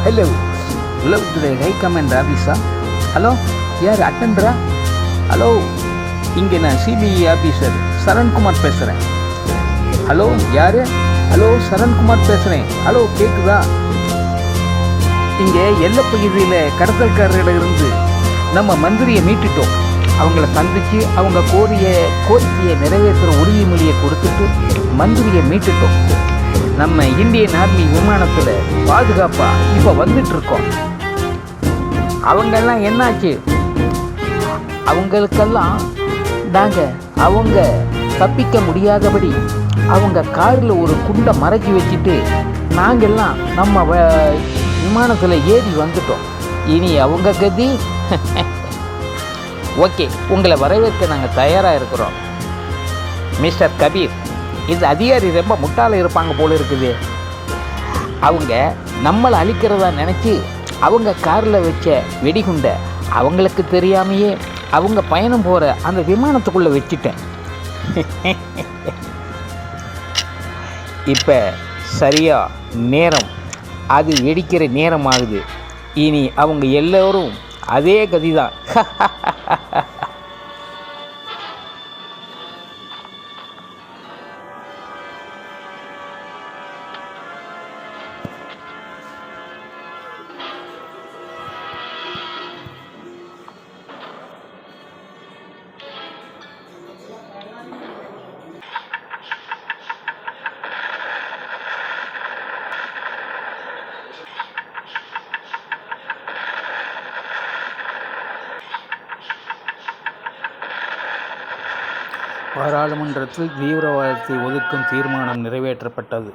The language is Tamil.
Hello, love to the high command ஆஃபீஸா? ஹலோ, யார் அட்டெண்டரா? ஹலோ, இங்கே நான் சிபிஐ ஆஃபீஸர் சரண்குமார் பேசுகிறேன். ஹலோ, யார்? ஹலோ, சரண்குமார் பேசுகிறேன். ஹலோ, கேட்குதா? இங்கே எல்லைப்பகுதியில் கடத்தல்காரர்களிருந்து நம்ம மந்திரியை மீட்டுட்டோம். அவங்கள சந்தித்து அவங்க கோரிக்கையை நிறைவேற்றுற உறுதிமொழியை கொடுத்துட்டு மந்திரியை மீட்டுட்டோம். நம்ம இந்தியன் ஆர்மி விமானத்தில் பாதுகாப்பாக இப்போ வந்துட்டுருக்கோம். அவங்கெல்லாம் என்னாச்சு? அவங்களுக்கெல்லாம் அவங்க தப்பிக்க முடியாதபடி அவங்க காரில் ஒரு குண்டை மறைச்சி வச்சுட்டு நாங்கள்லாம் நம்ம விமானத்தில் ஏறி வந்துட்டோம். இனி அவங்க கதி ஓகே, உங்களை வரவேற்க நாங்கள் தயாராக இருக்கிறோம். மிஸ்டர் கபீர், இந்த அதிகாரி ரொம்ப முட்டாள இருப்பாங்க போல இருக்குது. அவங்க நம்மளை அழிக்கிறதா நினச்சி அவங்க காரில் வச்ச வெடிகுண்டை அவங்களுக்கு தெரியாமையே அவங்க பயணம் போகிற அந்த விமானத்துக்குள்ளே வச்சுட்டேன். இப்போ சரியா நேரம், அது வெடிக்கிற நேரம் ஆகுது. இனி அவங்க எல்லோரும் அதே கதி தான். பாராளுமன்றத்தில் தீவிரவாதத்தை ஒதுக்கும் தீர்மானம் நிறைவேற்றப்பட்டது.